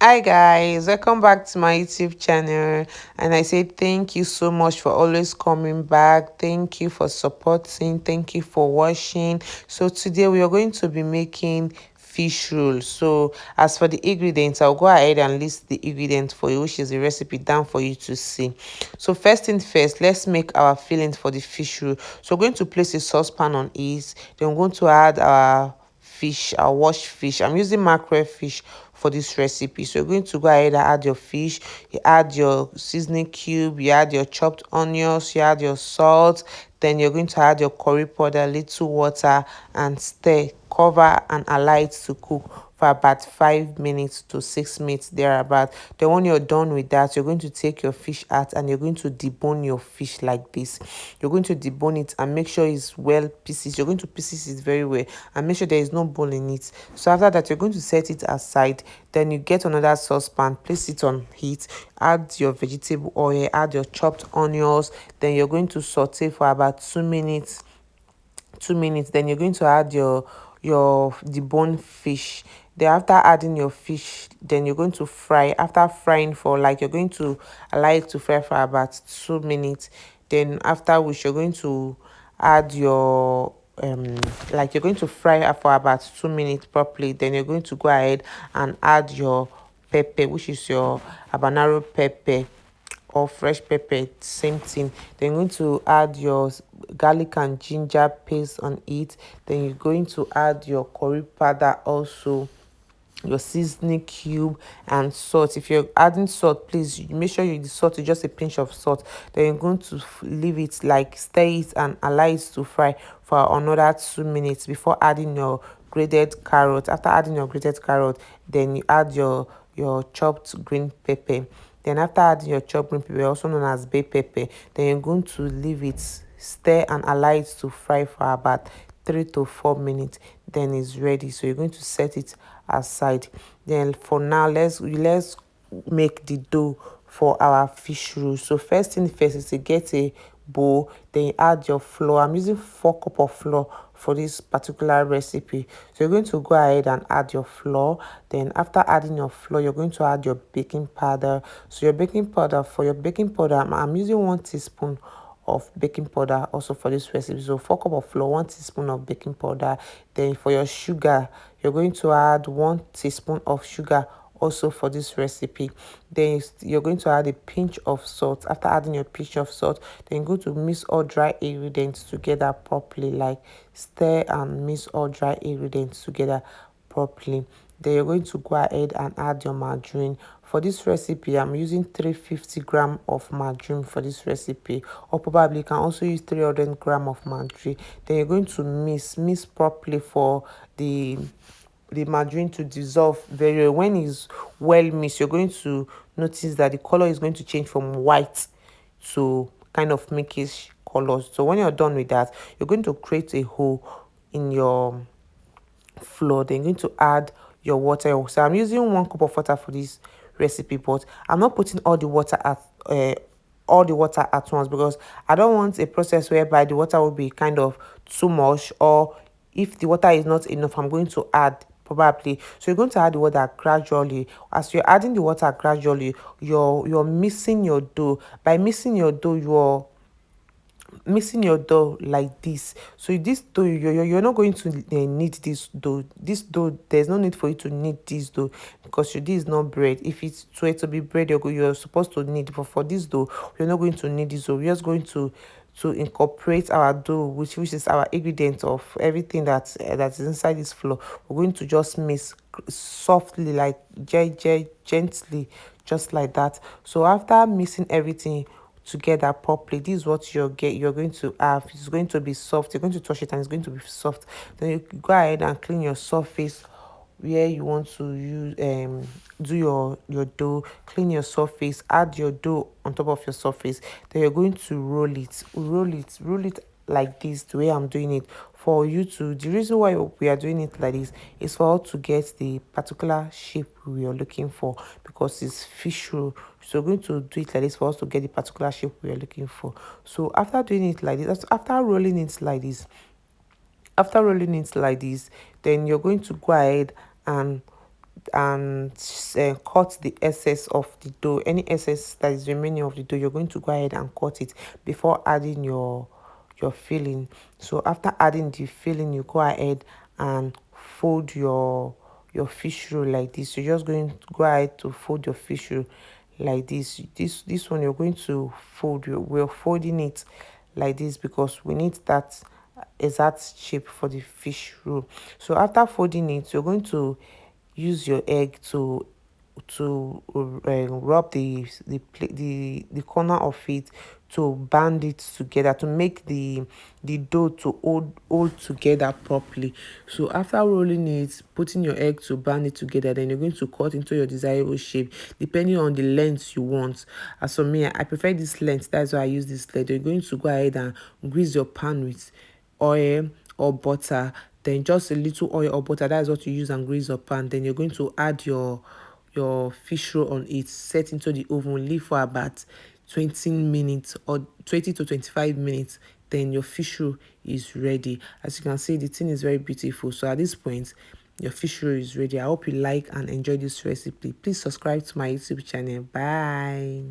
Hi guys, welcome back to my YouTube channel. And I say thank you so much for always coming back. Thank you for supporting. Thank you for watching. So today we are going to be making fish roll. So as for the ingredients, I'll go ahead and list the ingredients for you, which is the recipe down for you to see. So first thing first, let's make our filling for the fish roll. So we're going to place a saucepan on it. Then we're going to add our fish, our washed fish. I'm using mackerel fish for this recipe. So you're going to go ahead and add your fish, you add your seasoning cube, you add your chopped onions, you add your salt, then you're going to add your curry powder, little water, and stir, cover and allow it to cook for about 5 minutes to 6 minutes thereabout. Then when you're done with that, you're going to take your fish out and you're going to debone your fish like this. You're going to debone it and make sure it's well pieces. You're going to pieces it very well and make sure there is no bone in it. So after that, you're going to set it aside. Then you get another saucepan, place it on heat, add your vegetable oil, add your chopped onions. Then you're going to saute for about 2 minutes. 2 minutes. Then you're going to add your deboned fish. Then after adding your fish, then you're going to fry. After frying for like, you're going to allow it to fry for about 2 minutes. Then after which you're going to add your like you're going to fry for about 2 minutes properly. Then you're going to go ahead and add your pepper, which is your habanero pepper or fresh pepper, same thing. Then you're going to add your garlic and ginger paste on it. Then you're going to add your curry powder, also your seasoning cube and salt. If you're adding salt, please make sure the salt is just a pinch of salt. Then you're going to leave it, like stir it and allow it to fry for another 2 minutes before adding your grated carrot. After adding your grated carrot, then you add your chopped green pepper. Then after adding your chopped green pepper, also known as bay pepper, then you're going to leave it, stir and allow it to fry for about 3 to 4 minutes. Then it's ready. So you're going to set it aside. Then for now, let's make the dough for our fish roll. So first thing first is to get a bowl. Then you add your flour. I'm using 4 cups of flour for this particular recipe. So you're going to go ahead and add your flour. Then after adding your flour, you're going to add your baking powder. So your baking powder, for your baking powder, I'm using 1 teaspoon of baking powder also for this recipe. So 4 cups of flour, 1 teaspoon of baking powder. Then for your sugar, you're going to add 1 teaspoon of sugar also for this recipe. Then you're going to add a pinch of salt. After adding your pinch of salt, then you're going to mix all dry ingredients together properly, like stir and mix all dry ingredients together properly. Then you're going to go ahead and add your margarine. For this recipe, I'm using 350 grams of margarine for this recipe, or probably you can also use 300 grams of margarine. Then you're going to mix properly for the margarine to dissolve very well. When it's well mixed, you're going to notice that the color is going to change from white to kind of pinkish colors. So when you're done with that, you're going to create a hole in your flour. Then you're going to add your water. So I'm using 1 cup of water for this recipe, but I'm not putting all the water at once, because I don't want a process whereby the water will be kind of too much, or if the water is not enough, I'm going to add probably. So you're going to add the water gradually. As you're adding the water gradually, you're mixing your dough. By mixing your dough, mixing your dough like this. So this dough, you're not going to knead this dough. There's no need for you to knead this dough, because this is not bread. If it's to be bread, you're supposed to knead, but for this dough, you're not going to knead this dough. We're just going to incorporate our dough, which is our ingredient of everything that's inside this flour. We're going to just mix softly, like gently, just like that. So after mixing everything together properly, this is what you're going to have. It's going to be soft. You're going to touch it and it's going to be soft. Then you go ahead and clean your surface where you want to use do your dough. Clean your surface, add your dough on top of your surface. Then you're going to roll it like this, the way I'm doing it. For you to, the reason why we are doing it like this is for us to get the particular shape we are looking for, because it's fish roll. So we're going to do it like this for us to get the particular shape we are looking for. So after doing it like this, after rolling it like this, then you're going to go ahead and and cut the excess of the dough. Any excess that is remaining of the dough, you're going to go ahead and cut it before adding your filling. So after adding the filling, you go ahead and fold your fish roll like this. You're just going to go ahead to fold your fish roll like this. This one you're going to fold. We're folding it like this because we need that exact shape for the fish roll. So after folding it, you're going to use your egg to rub the corner of it, to band it together, to make the dough to hold together properly. So after rolling it, putting your egg to band it together, then you're going to cut into your desirable shape depending on the length you want. As for me, I prefer this length, that's why I use this length. You're going to go ahead and grease your pan with oil or butter, then just a little oil or butter, that's what you use, and grease your pan. Then you're going to add your fish roll on it, set into the oven, leave for about 20 minutes or 20 to 25 minutes. Then your fish roll is ready. As you can see, the thing is very beautiful. So at this point, your fish roll is ready. I hope you like and enjoy this recipe. Please subscribe to my YouTube channel. Bye.